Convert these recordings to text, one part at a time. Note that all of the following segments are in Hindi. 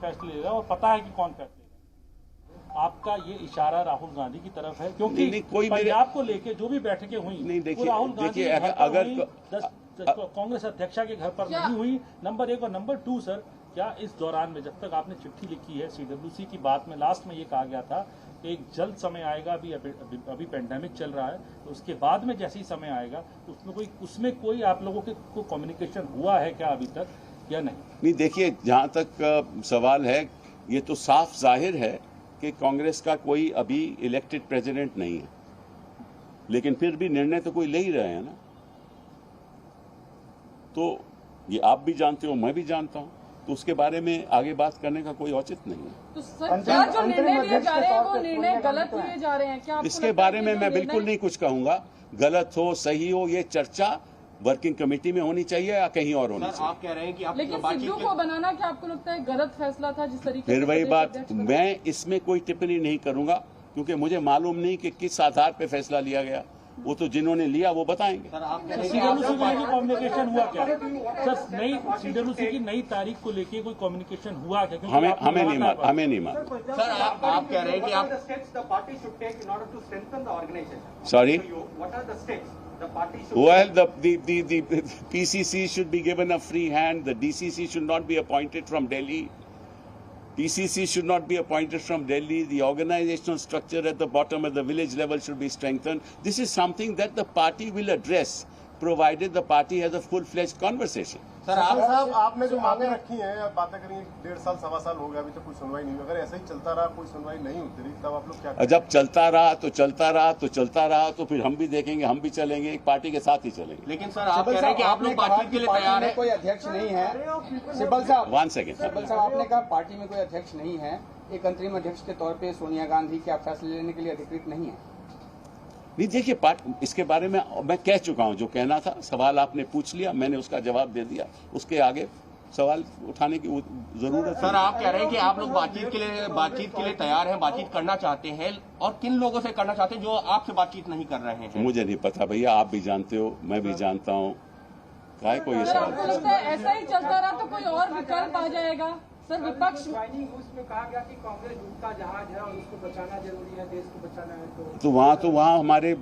फैसले ले रहा है और पता है कि कौन फैसले ले रहा है। आपका ये इशारा राहुल गांधी की तरफ है, क्योंकि नहीं, कोई पंजाब को लेके जो भी बैठकें हुई नहीं, देखिए, वो राहुल गांधी के घर पर अगर हुई, कांग्रेस अध्यक्षा के घर पर नहीं हुई। नंबर 1 और नंबर 2 सर, क्या इस दौरान में जब तक आपने चिट्ठी लिखी है सीडब्ल्यूसी की बात में लास्ट में ये कहा गया था कि एक जल्द समय आएगा, अभी पेंडेमिक चल रहा है, तो उसके बाद में जैसे ही समय आएगा तो उसमें कोई आप लोगों के को कम्युनिकेशन हुआ है क्या अभी तक या नहीं? देखिए, जहां तक सवाल है, ये तो साफ जाहिर है कि कांग्रेस का कोई अभी इलेक्टेड प्रेसिडेंट नहीं है, लेकिन फिर भी निर्णय तो कोई ले ही रहे हैं ना। तो ये आप भी जानते हो, मैं भी जानता हूं, तो उसके बारे में आगे बात करने का कोई औचित्य नहीं है। तो सर, क्या जो निर्णय लिए जा रहे हैं वो निर्णय गलत लिए जा रहे हैं क्या? इसके बारे में मैं बिल्कुल नहीं कुछ कहूंगा। गलत हो सही हो, ये चर्चा वर्किंग कमेटी में होनी चाहिए या कहीं और होनी चाहिए। आप कह रहे हैं कि आप लेकिन सिद्धू को बनाना क्या आपको लगता है गलत फैसला था जिस तरीके से? फिर वही बात, मैं इसमें कोई टिप्पणी नहीं करूंगा, क्योंकि मुझे मालूम नहीं कि किस आधार पर फैसला लिया गया। वो तो जिन्होंने लिया वो बताएंगे। सर, आप कह रहे हैं सीडब्ल्यूसी का कम्युनिकेशन हुआ क्या सर? नई सीडब्ल्यूसी की नई तारीख को लेके कोई कम्युनिकेशन हुआ क्या? हमें नहीं मालूम। सर, आप कह रहे हैं कि आप Sorry? What are the steps the party should Well, the PCC should be given a free hand. The DCC should not be appointed from Delhi. PCC should not be appointed from Delhi. The organizational structure at the bottom at the village level should be strengthened. This is something that the party will address, provided the party has a full-fledged conversation. Sir, साहब आपने जो मांगे रखी हैं, बातें करी, 1.5 साल 1.25 साल हो गया, अभी तक कोई सुनवाई नहीं हुई। अगर ऐसा ही चलता रहा, कोई सुनवाई नहीं होती रही, तब आप लोग क्या करेंगे? जब चलता रहा तो फिर हम भी देखेंगे, हम भी चलेंगे, एक पार्टी के साथ ही चलेंगे। लेकिन सर, आप कह रहे हैं कि आप लोग बातचीत के लिए तैयार हैं। कोई अध्यक्ष नहीं है सिब्बल साहब। 1 सेकेंड। सिब्बल साहब, आपने कहा पार्टी में कोई अध्यक्ष नहीं है, एक अंतरिम अध्यक्ष के तौर पे सोनिया गांधी क्या फैसले लेने के लिए अधिकृत नहीं है? नहीं, देखिए, इसके बारे में मैं कह चुका हूं, जो कहना था। सवाल आपने पूछ लिया, मैंने उसका जवाब दे दिया। उसके आगे सवाल उठाने की जरूरत है। सर, आप कह रहे हैं कि आप लोग बातचीत के लिए तैयार हैं, बातचीत करना चाहते हैं, और किन लोगों से करना चाहते हैं जो आपसे बातचीत नहीं कर रहे हैं? मुझे नहीं पता भैया, आप भी जानते हो, मैं भी जानता हूँ। काय को ये सर, सवाल? आपको लगता है ऐसा ही चलता रहा तो कोई और विकल्प आ जाएगा? सर, विपक्ष उसमें कहा गया कि कांग्रेस डूबता जहाज है और उसको बचाना जरूरी है, देश को बचाना है। तो वहाँ हमारे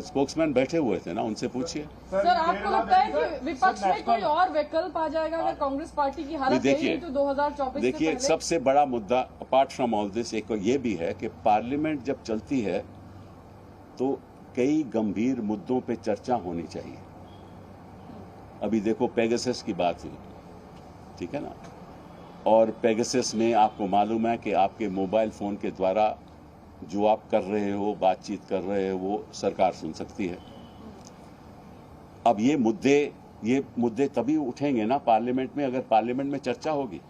स्पोक्समैन बैठे हुए थे ना, उनसे पूछिए। सर, आपको लगता है कि विपक्ष में कोई और विकल्प आ जाएगा अगर कांग्रेस पार्टी की हालत यही है तो 2024 देखिए, सबसे बड़ा मुद्दा अपार्ट फ्रॉम ऑल दिस एक ये भी है कि पार्लियामेंट जब चलती है तो कई गंभीर मुद्दों पे चर्चा होनी चाहिए। अभी देखो, पेगासस की बात हुई, ठीक है ना, और पेगासस में आपको मालूम है कि आपके मोबाइल फोन के द्वारा जो आप कर रहे हो, बातचीत कर रहे हो, वो सरकार सुन सकती है। अब ये मुद्दे तभी उठेंगे ना पार्लियामेंट में, अगर पार्लियामेंट में चर्चा होगी।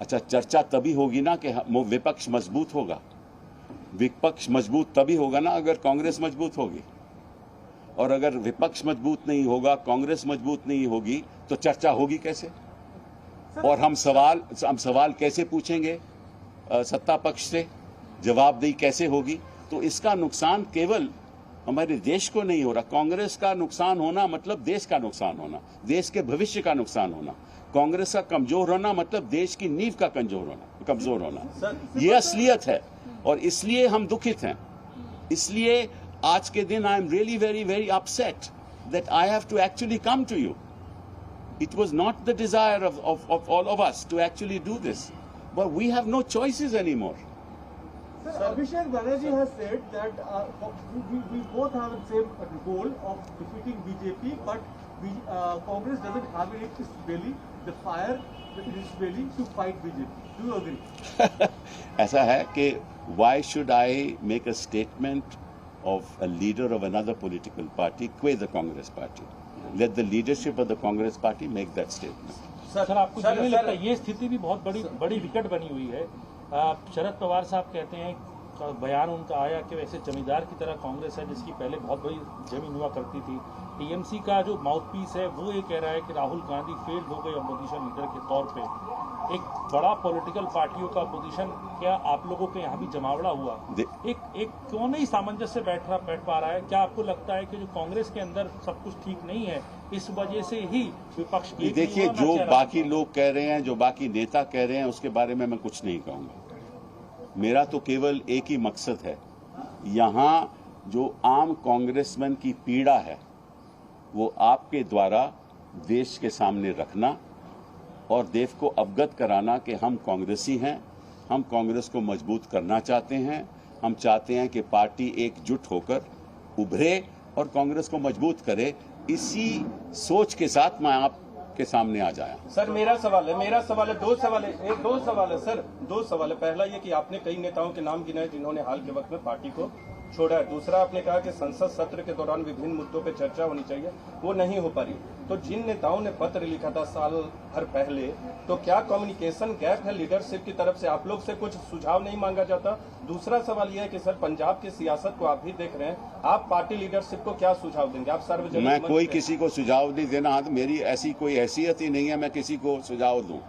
अच्छा, चर्चा तभी होगी ना कि विपक्ष मजबूत होगा। विपक्ष मजबूत तभी होगा ना अगर कांग्रेस मजबूत होगी, और अगर विपक्ष मजबूत नहीं होगा, कांग्रेस मजबूत नहीं होगी, तो चर्चा होगी कैसे? और हम सवाल कैसे पूछेंगे सत्ता पक्ष से? जवाबदेही कैसे होगी? तो इसका नुकसान केवल हमारे देश को नहीं हो रहा। कांग्रेस का नुकसान होना मतलब देश का नुकसान होना, देश के भविष्य का नुकसान होना। कांग्रेस का कमजोर होना मतलब देश की नींव का कमजोर होना। ये असलियत है, और इसलिए हम दुखित हैं। इसलिए आज के दिन I am really very very upset that I have to actually come to you. It was not the desire of all of us to actually do this, but we have no choices anymore. Sir, Abhishek Banerjee has said that we both have the same goal of defeating BJP, but Congress doesn't have in its belly the fire in its belly to fight BJP. Do you agree? ऐसा है कि why should I make a statement of a leader of another political party quit the Congress party? Let the leadership of the Congress party make that statement. Sir, आपको ये नहीं लगता ये स्थिति भी बहुत बड़ी विकट बनी हुई है? शरद पवार साहब कहते हैं, बयान उनका आया कि वैसे जमींदार की तरह कांग्रेस है जिसकी पहले बहुत बड़ी जमीन हुआ करती थी। टीएमसी का जो माउथपीस है वो ये कह रहा है कि राहुल गांधी फेल हो गए अपोजिशन लीडर के तौर पे। एक बड़ा पॉलिटिकल पार्टियों का पोजीशन, क्या आप लोगों के यहाँ भी जमावड़ा हुआ? एक क्यों नहीं सामंजस्य बैठ पा रहा है? क्या आपको लगता है कि जो कांग्रेस के अंदर सब कुछ ठीक नहीं है, इस वजह से ही विपक्ष की? देखिए, जो बाकी लोग कह रहे हैं, जो बाकी नेता कह रहे हैं, उसके बारे में मैं कुछ नहीं कहूंगा। मेरा तो केवल एक ही मकसद है, यहाँ जो आम कांग्रेसमैन की पीड़ा है वो आपके द्वारा देश के सामने रखना और देश को अवगत कराना कि हम कांग्रेसी हैं, हम कांग्रेस को मजबूत करना चाहते हैं, हम चाहते हैं कि पार्टी एकजुट होकर उभरे और कांग्रेस को मजबूत करे। इसी सोच के साथ मैं आपके सामने आ जाया। सर मेरा सवाल है, दो सवाल है। पहला ये कि आपने कई नेताओं के नाम गिनाए जिन्होंने हाल के वक्त में पार्टी को छोड़ा है। दूसरा, आपने कहा कि संसद सत्र के दौरान विभिन्न मुद्दों पर चर्चा होनी चाहिए, वो नहीं हो पा रही। तो जिन नेताओं ने पत्र लिखा था साल भर पहले, तो क्या कम्युनिकेशन गैप है लीडरशिप की तरफ से? आप लोग से कुछ सुझाव नहीं मांगा जाता? दूसरा सवाल यह है कि सर, पंजाब की सियासत को आप भी देख रहे हैं, आप पार्टी लीडरशिप को क्या सुझाव देंगे? आप सार्वजनिक मैं कोई किसी को सुझाव नहीं देना, हाँ, मेरी ऐसी कोई हैसियत ही नहीं है मैं किसी को सुझाव दूं।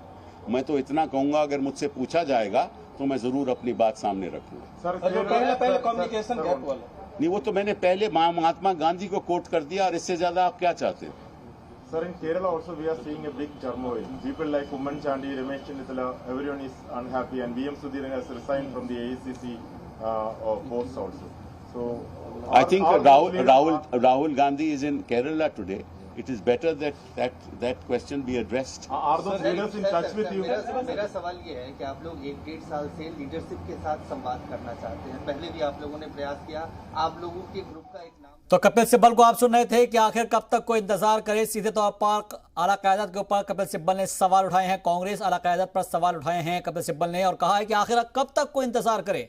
मैं तो इतना कहूंगा, अगर मुझसे पूछा जाएगा तो मैं जरूर अपनी बात सामने रखूंगा। पहले कम्युनिकेशन गैप वाला नहीं, वो तो मैंने पहले महात्मा गांधी को कोट कर दिया, और इससे ज्यादा आप क्या चाहते हैं? Sir, in Kerala also we are seeing a big turmoil. People like Umman Chandi, Ramesh Chennittala, everyone is unhappy, and VM Sudhiran has resigned from the AICC post also. So, I think Rahul Gandhi is in Kerala today. It is better that question be addressed. Are those leaders in touch with you? मेरा सवाल ये है कि आप लोग 1-1.5 साल से लीडरशिप के साथ संवाद करना चाहते हैं। पहले भी आप लोगों ने प्रयास किया, आप लोगों के ग्रुप का एक नाम। तो कपिल सिब्बल को आप सुन रहे थे कि आखिर कब तक कोई इंतजार करे। सीधे तौर पर आला क़यादत के ऊपर कपिल सिब्बल ने सवाल उठाए हैं, कांग्रेस आला क़यादत पर सवाल उठाए हैं कपिल सिब्बल ने, और कहा है कि आखिर कब तक कोई इंतजार करे।